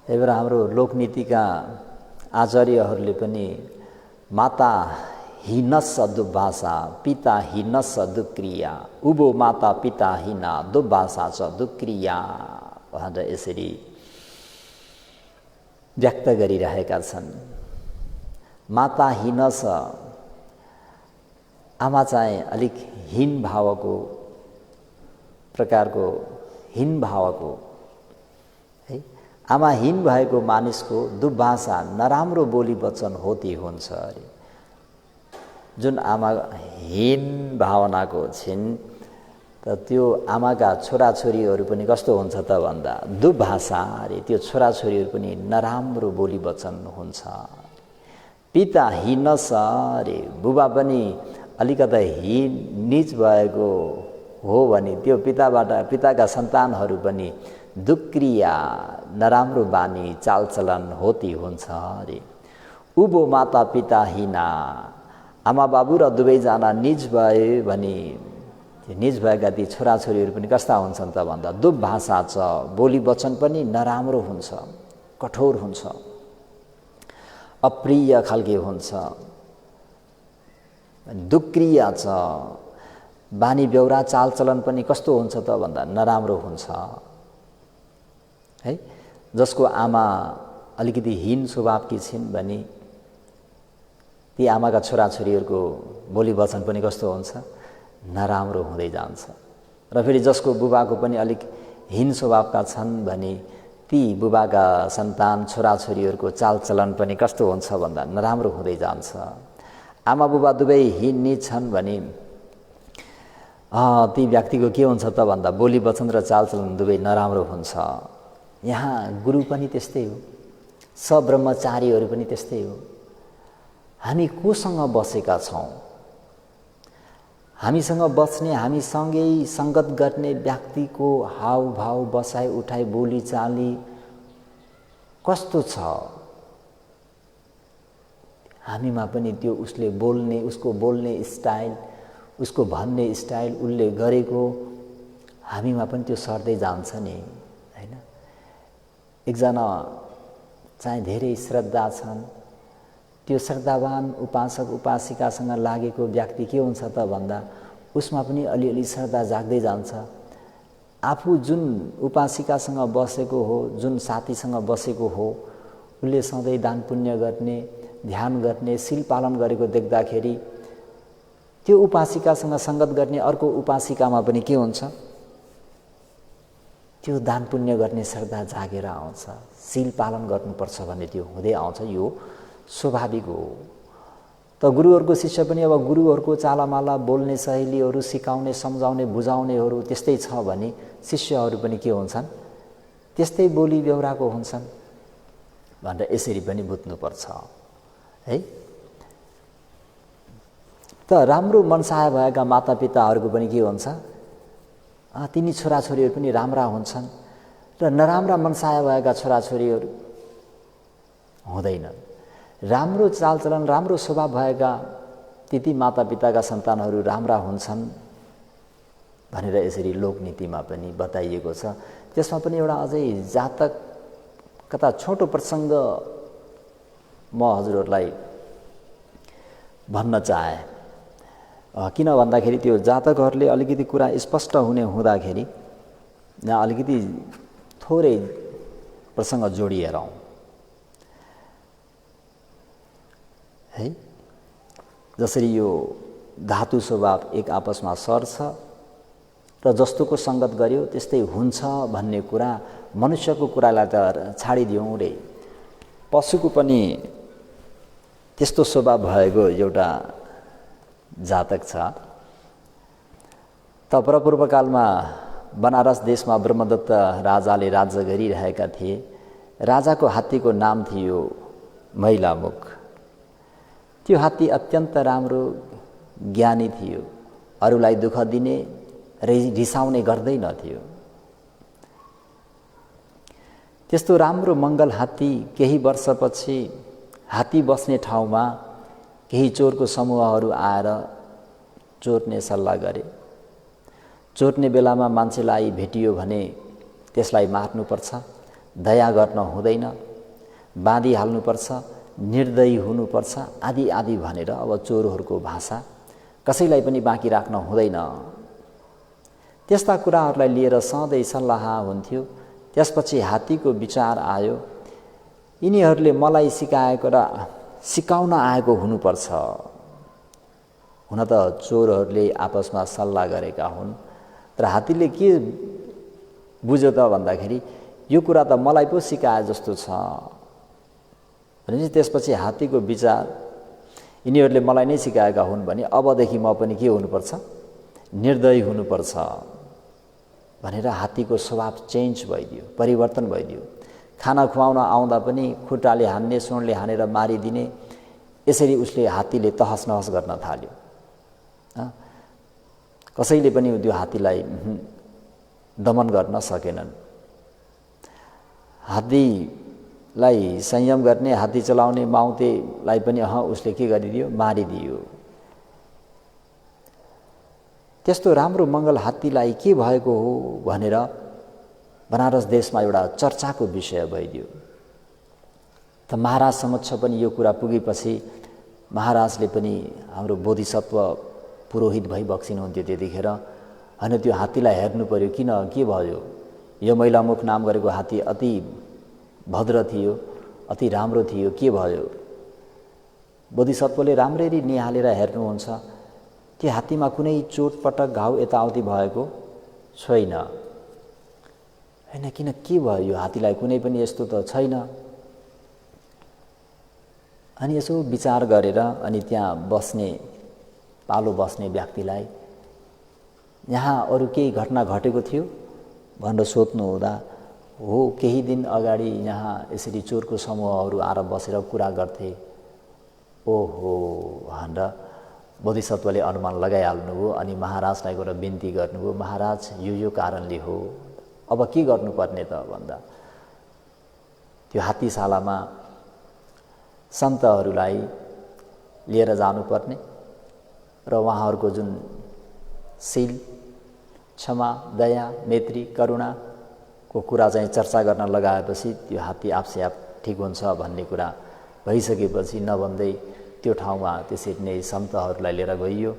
त्यही भएर हाम्रो लोकनीतिका आचार्यहरूले पनि माता हीनस्स दुर्भाषा पिता हीनस्स दुक्रिया उभो माता पिता हीना दुर्भाषा च दुक्रिया भनेर यसरी व्यक्त गरिरहेका छन्। माता हीनस्स, आमा चाहिँ अलिक हीन भावको प्रकारको हीन भावको है। आमा हीन भएको मानिसको दुर्भाषा नराम्रो बोली वचन होती हुन्छ अरे। जुन आमा हीन भावनाको छिन् त त्यो आमाका छोराछोरीहरू पनि कस्तो हुन्छ त भन्दा दुर्भाषा अरे। त्यो छोराछोरीहरू पनि नराम्रो बोली वचन हुन्छ। पिता हीनस्स अरे, बुबा पनि अलिकता हीन नीच भएको हो भने त्यो पिताका सन्तानहरू पनि दुक्रिया नराम्रो बानी चालचलन होती हुन्छ अरे। उभो माता पिता हीना, आमा बाबु र दुवैजना निज भए भने निज भएका ती छोराछोरीहरू पनि कस्ता हुन्छन् त भन्दा दुर्भाषा छ, बोली वचन पनि नराम्रो हुन्छ, कठोर हुन्छ, अप्रिय खालके हुन्छ, दुक्रिया छ, बानी बेहोरा चालचलन पनि कस्तो हुन्छ त भन्दा नराम्रो हुन्छ है। जसको आमा अलिकति हीन स्वभावकी छिन् भने ती आमाका छोराछोरीहरूको बोली वचन पनि कस्तो हुन्छ? नराम्रो हुँदै जान्छ। र फेरि जसको बुबाको पनि अलिक हीन स्वभावका छन् भने ती बुबाका सन्तान छोराछोरीहरूको चालचलन पनि कस्तो हुन्छ भन्दा नराम्रो हुँदै जान्छ। आमा बुबा दुवै हीन नीच छन् भने ती व्यक्तिको के हुन्छ त भन्दा बोली वचन र चालचलन दुवै नराम्रो हुन्छ। यहाँ गुरु पनि त्यस्तै हो, सब्रह्मचारीहरू पनि त्यस्तै हो। हामी कोसँग बसेका छौँ? हामीसँग बस्ने, हामीसँगै सङ्गत गर्ने व्यक्तिको हावभाव, बसाइ उठाइ, बोलीचाली कस्तो छ? हामीमा पनि त्यो उसले बोल्ने, उसको बोल्ने स्टाइल, उसको भन्ने स्टाइल, उसले गरेको हामीमा पनि त्यो सर्दै जान्छ नि, हैन? एकजना चाहिँ धेरै श्रद्धा छन्, त्यो श्रद्धावान उपासक उपासिकासँग लागेको व्यक्ति के हुन्छ त भन्दा उसमा पनि अलिअलि श्रद्धा जाग्दै जान्छ। आफू जुन उपासिकासँग बसेको हो, जुन साथीसँग बसेको हो, उसले सधैँ दान पुण्य गर्ने, ध्यान गर्ने, शील पालन गरेको देख्दाखेरि त्यो उपासिकासँग सङ्गत गर्ने अर्को उपासिकामा पनि के हुन्छ? त्यो दान पुण्य गर्ने श्रद्धा जागेर आउँछ, शील पालन गर्नुपर्छ भन्ने त्यो हुँदै आउँछ। यो स्वाभाविक हो। त गुरुहरूको शिष्य पनि अब गुरुहरूको चालामाला, बोल्ने शैलीहरू, सिकाउने, सम्झाउने, बुझाउनेहरू त्यस्तै छ भने शिष्यहरू पनि के हुन्छन्? त्यस्तै बोली बेहोराको हुन्छन् भनेर यसरी पनि बुझ्नुपर्छ है। त राम्रो मनसाय भएका मातापिताहरूको पनि के हुन्छ? तिनी छोराछोरीहरू पनि राम्रा हुन्छन् र नराम्रा मनसाय भएका छोराछोरीहरू हुँदैनन्। राम्रो चालचलन, राम्रो स्वभाव भएका ती मातापिताका सन्तानहरू राम्रा हुन्छन् भनेर यसरी लोकनीतिमा पनि बताइएको छ। त्यसमा पनि एउटा अझै जातक कता छोटो प्रसङ्ग म हजुरहरूलाई भन्न चाहे। किन भन्दाखेरि त्यो जातकहरूले अलिकति कुरा स्पष्ट हुने हुँदाखेरि यहाँ अलिकति थोरै प्रसङ्ग जोडिएर है। जसरी यो धातु स्वभाव एक आपसमा सर्छ र जस्तोको सङ्गत गर्यो त्यस्तै हुन्छ भन्ने कुरा मनुष्यको कुरालाई त छाडिदिउँ रे, पशुको पनि त्यस्तो स्वभाव भएको एउटा जातक छ। त पूर्वकालमा बनारस देशमा ब्रह्मदत्त राजाले राज्य गरिरहेका थिए। राजाको हात्तीको नाम थियो मैलामुख। त्यो हात्ती अत्यन्त राम्रो ज्ञानी थियो, अरूलाई दुःख दिने, रिसाउने गर्दैनथ्यो। त्यस्तो राम्रो मङ्गल हात्ती केही वर्षपछि हात्ती बस्ने ठाउँमा केही चोरको समूहहरू आएर चोर्ने सल्लाह गरे। चोर्ने बेलामा मान्छेलाई भेटियो भने त्यसलाई मार्नुपर्छ, दया गर्न हुँदैन, बाँधिहाल्नुपर्छ, निर्दयी हुनुपर्छ आदि आदि भनेर अब चोरहरूको भाषा, कसैलाई पनि बाँकी राख्न हुँदैन। त्यस्ता कुराहरूलाई लिएर सधैँ सल्लाह हुन्थ्यो। त्यसपछि हात्तीको विचार आयो, यिनीहरूले मलाई सिकाएको र सिकाउन आएको हुनुपर्छ। हुन त चोरहरूले आपसमा सल्लाह गरेका हुन्, तर हात्तीले के बुझ्यो त भन्दाखेरि यो कुरा त मलाई पो सिकाए जस्तो छ भनेपछि त्यसपछि हात्तीको विचार, यिनीहरूले मलाई नै सिकाएका हुन् भने अबदेखि म पनि के हुनुपर्छ? निर्दयी हुनुपर्छ भनेर हात्तीको स्वभाव चेन्ज भइदियो, परिवर्तन भइदियो। खाना खुवाउन आउँदा पनि खुट्टाले हान्ने, सुनले हानेर मारिदिने, यसरी उसले हात्तीले तहस नहस गर्न थाल्यो। कसैले पनि त्यो हात्तीलाई दमन गर्न सकेनन्। हात्तीलाई संयम गर्ने, हात्ती चलाउने माउतेलाई पनि उसले के गरिदियो? मारिदियो। त्यस्तो राम्रो मङ्गल हात्तीलाई के भएको हो भनेर बनारस देशमा एउटा चर्चाको विषय भइदियो। त महाराज समक्ष पनि यो कुरा पुगेपछि महाराजले पनि हाम्रो बोधिसत्व पुरोहित भई बक्सिनुहुन्थ्यो त्यतिखेर। होइन त्यो हात्तीलाई हेर्नु पर्यो, किन के भयो? यो मैलामुख नाम गरेको हात्ती अति भद्र थियो, अति राम्रो थियो, के भयो? बोधिसत्वले राम्ररी निहालेर हेर्नुहुन्छ, त्यो हात्तीमा कुनै चोटपटक घाउ यताउति भएको छैन। होइन किन के भयो? यो हात्तीलाई कुनै पनि यस्तो त छैन। अनि यसो विचार गरेर अनि त्यहाँ बस्ने, पालो बस्ने व्यक्तिलाई यहाँ अरू केही घटना घटेको थियो भनेर सोध्नु हुँदा हो केही दिन अगाडि यहाँ यसरी चोरको समूहहरू आएर बसेर कुरा गर्थे। ओहो भनेर बोधिसत्वले अनुमान लगाइहाल्नुभयो। अनि महाराजलाई गएर बिन्ती गर्नुभयो, महाराज यो कारणले हो, अब के गर्नुपर्ने त भन्दा त्यो हात्तीशालामा सन्तहरूलाई लिएर जानुपर्ने र उहाँहरूको जुन शील, क्षमा, दया, मैत्री, करुणाको कुरा चाहिँ चर्चा गर्न लगाएपछि त्यो हात्ती आफसे आफ ठिक हुन्छ भन्ने कुरा भइसकेपछि नभन्दै त्यो ठाउँमा त्यसरी नै सन्तहरूलाई लिएर गइयो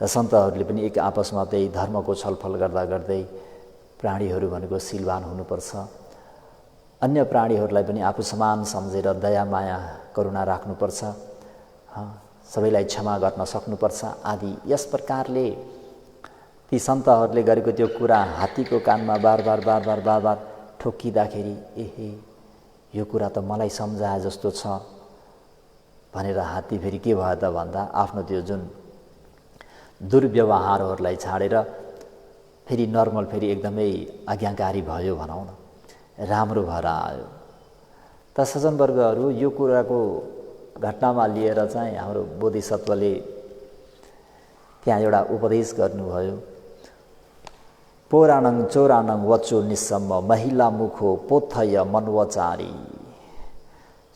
र सन्तहरूले पनि एक आपसमा त्यही धर्मको छलफल गर्दा गर्दै प्राणीहरू भनेको शीलवान हुनुपर्छ, अन्य प्राणीहरूलाई पनि आफू समान सम्झेर दया, माया, करुणा राख्नुपर्छ, सबैलाई क्षमा गर्न सक्नुपर्छ आदि। यस प्रकारले ती सन्तहरूले गरेको त्यो कुरा हात्तीको कानमा बार बार ठोकिँदाखेरि एहे यो कुरा त मलाई सम्झाए जस्तो छ भनेर हात्ती फेरि के भयो त भन्दा आफ्नो त्यो जुन दुर्व्यवहारहरूलाई छाडेर फेरि नर्मल, फेरि एकदमै आज्ञाकारी भयो भनौँ न, राम्रो भएर आयो। त सज्जनवर्गहरू यो कुराको घटनामा लिएर चाहिँ हाम्रो बोधिसत्वले त्यहाँ एउटा उपदेश गर्नुभयो। पोराणं चोराणं वचो निस्सम्म महिला मुखो पोथय मनवचारी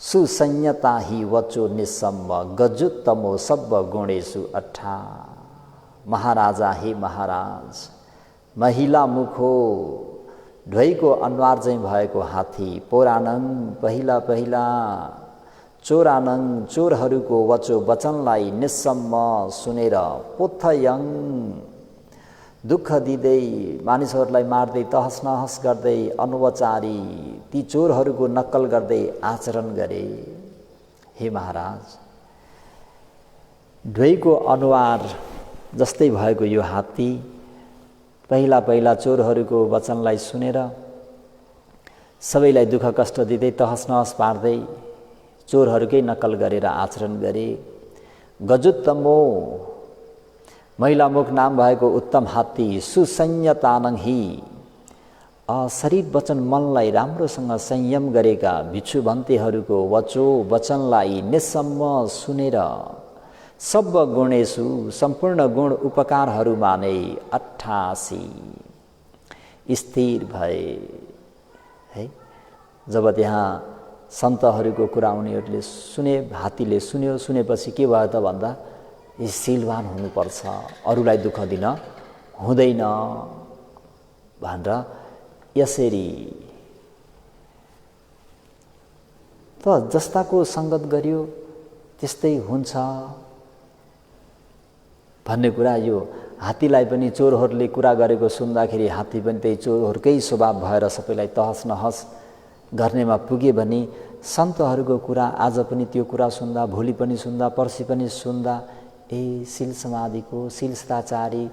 सुसंयता ही वचो निस्सम्म गजुत्तमो सब्ब गुणेषु अठा। महाराजा हे महाराज, महिला मुखो ढोइको अनुहार चाहिँ भएको हात्ती, पोराणं पहिला चोरानङ चोरहरूको वचो वचनलाई निस्सम्म सुनेर, पोथयङ दुःख दिँदै मानिसहरूलाई मार्दै तहस नहस गर्दै, अनुवचारी ती चोरहरूको नक्कल गर्दै आचरण गरे। हे महाराज, ढोइको अनुहार जस्तै भएको यो हात्ती पहिला चोरहरूको वचनलाई सुनेर सबैलाई दुःख कष्ट दिँदै तहस नहस पार्दै चोरहरूकै नक्कल गरेर आचरण गरे। गजुत्तमो महिलामुख नाम भएको उत्तम हात्ती, सुसंयतानङ हि शरीर वचन मनलाई राम्रोसँग संयम गरेका भिक्षुभन्तेहरूको वचो वचनलाई निस्सम्म सुनेर, सब गुणेषु सम्पूर्ण गुण उपकारहरूमा नै 88 स्थिर भए। है, जब त्यहाँ सन्तहरूको कुरा उनीहरूले सुने, हात्तीले सुनेपछि के भयो त भन्दा शीलवान हुनुपर्छ, अरूलाई दुःख दिन हुँदैन भनेर यसरी त जस्ताको सङ्गत गरियो त्यस्तै हुन्छ भन्ने कुरा यो हात्तीलाई पनि चोरहरूले कुरा गरेको सुन्दाखेरि हात्ती पनि त्यही चोरहरूकै स्वभाव भएर सबैलाई तहस नहस गर्नेमा पुगे भने सन्तहरूको कुरा आज पनि त्यो कुरा सुन्दा, भोलि पनि सुन्दा, पर्सि पनि सुन्दा शील समाधिको, शील सदाचारी,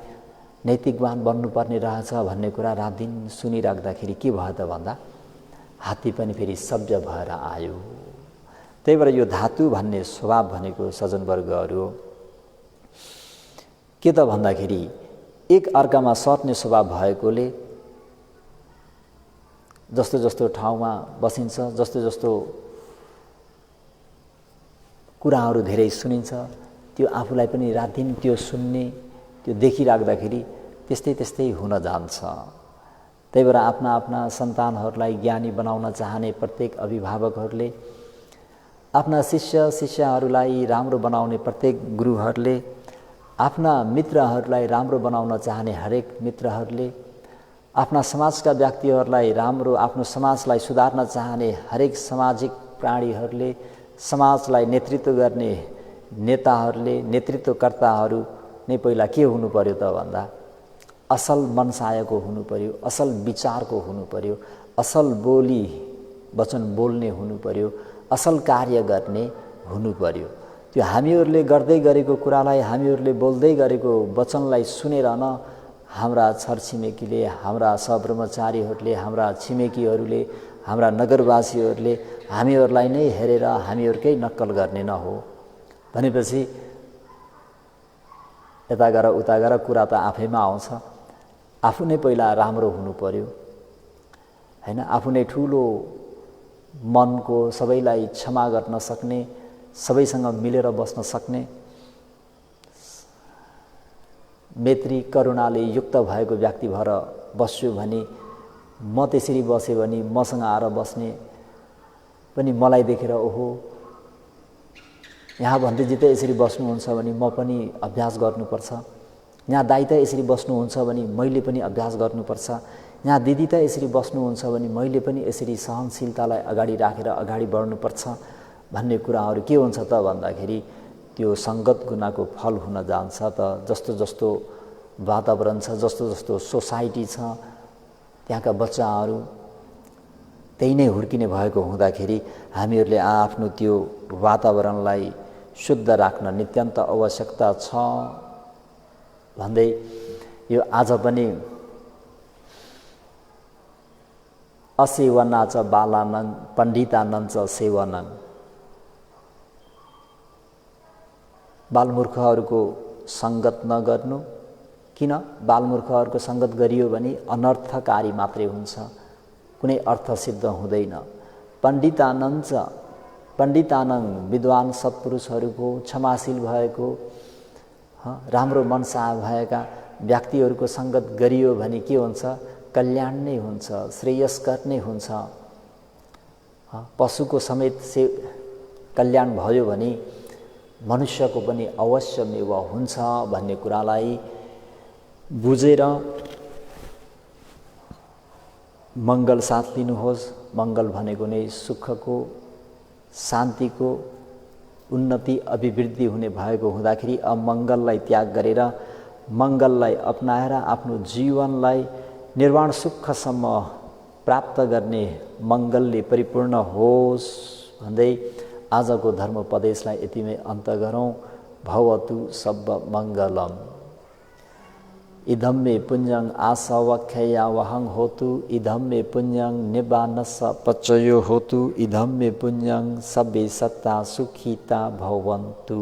नैतिकवान बन्नुपर्ने रहेछ भन्ने कुरा रात दिन सुनिराख्दाखेरि के भयो त भन्दा हात्ती पनि फेरि सभ्य भएर आयो। त्यही भएर यो धातु भन्ने स्वभाव भनेको सज्जनवर्गहरू के त भन्दाखेरि एक अर्कामा सर्ने स्वभाव भएकोले जस्तो जस्तो ठाउँमा बसिन्छ, जस्तो जस्तो कुराहरू धेरै सुनिन्छ, त्यो आफूलाई पनि रात दिन त्यो सुन्ने, त्यो देखिराख्दाखेरि त्यस्तै त्यस्तै हुन जान्छ। त्यही भएर आफ्ना आफ्ना सन्तानहरूलाई ज्ञानी बनाउन चाहने प्रत्येक अभिभावकहरूले, आफ्ना शिष्यहरूलाई राम्रो बनाउने प्रत्येक गुरुहरूले, आफ्ना मित्रहरूलाई राम्रो बनाउन चाहने हरेक मित्रहरूले, आफ्ना समाजका व्यक्तिहरूलाई राम्रो, आफ्नो समाजलाई सुधार्न चाहने हरेक सामाजिक प्राणीहरूले, समाजलाई नेतृत्व गर्ने नेताहरूले, नेतृत्वकर्ताहरू नै पहिला के हुनु पर्यो त भन्दा असल मनसायको हुनु पर्यो, असल विचारको हुनु पर्यो, असल बोली वचन बोल्ने हुनु पर्यो, असल कार्य गर्ने हुनु पर्यो। त्यो हामीहरूले गर्दै गरेको कुरालाई, हामीहरूले बोल्दै गरेको वचनलाई सुनेर न हाम्रा छरछिमेकीले, हाम्रा सहब्रह्मचारीहरूले, हाम्रा छिमेकीहरूले, हाम्रा नगरवासीहरूले हामीहरूलाई नै हेरेर हामीहरूकै नक्कल गर्ने नहो भनेपछि यता गर उता गर कुरा त आफैमा आउँछ। आफू नै पहिला राम्रो हुनु पर्यो हैन, आफू नै ठुलो मनको, सबैलाई क्षमा गर्न सक्ने, सबैसँग मिलेर बस्न सक्ने, मैत्री करुणाले युक्त भएको व्यक्ति भएर बस्छु भने म त्यसरी बसेँ भने मसँग आएर बस्ने पनि मलाई देखेर ओहो यहाँ भन्दैजी त यसरी बस्नुहुन्छ भने म पनि अभ्यास गर्नुपर्छ, यहाँ दाइ त यसरी बस्नुहुन्छ भने मैले पनि अभ्यास गर्नुपर्छ, यहाँ दिदी त यसरी बस्नुहुन्छ भने मैले पनि यसरी सहनशीलतालाई अगाडि राखेर अगाडि बढ्नुपर्छ भन्ने कुराहरू के हुन्छ त भन्दाखेरि त्यो सङ्गत गुनाको फल हुन जान्छ। त जस्तो जस्तो वातावरण छ, जस्तो जस्तो सोसाइटी छ, त्यहाँका बच्चाहरू त्यही नै हुर्किने भएको हुँदाखेरि हामीहरूले आफ्नो त्यो वातावरणलाई शुद्ध राख्न नितान्त आवश्यकता छ भन्दै यो आज पनि असेवनाच बालानङ पण्डितानञ्च सेवनङ, बालमूर्खहरूको सङ्गत नगर्नु। किन? बालमूर्खहरूको सङ्गत गरियो भने अनर्थकारी मात्रै हुन्छ, कुनै अर्थ सिद्ध हुँदैन। पण्डितानञ्च, पण्डितानङ विद्वान सत्पुरुषहरूको, क्षमाशील भएको, राम्रो मनसा भएका व्यक्तिहरूको सङ्गत गरियो भने के हुन्छ? कल्याण नै हुन्छ, श्रेयस्कर नै हुन्छ। पशुको समेत से कल्याण भयो भने मनुष्यको पनि अवश्य मेवा हुन्छ भन्ने कुरालाई बुझेर मङ्गल साथ लिनुहोस्। मङ्गल भनेको नै सुखको, शान्तिको, उन्नति अभिवृद्धि हुने भएको हुँदाखेरि अमङ्गललाई त्याग गरेर मङ्गललाई अपनाएर आफ्नो जीवनलाई निर्वाण सुखसम्म प्राप्त गर्ने मङ्गलले परिपूर्ण होस् भन्दै आजको धर्मोपदेशलाई यतिमै अन्त गरौँ। भवतु सब्ब मङ्गलम्। इदं मे पुण्यं आसवख्यया वहं होतु, इदं मे पुण्यं निब्बानस्स पच्चयो होतु, इदं मे पुण्यं सब्बे सत्ता सुखिता भवन्तु।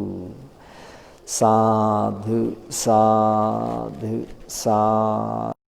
साधु साधु साधु।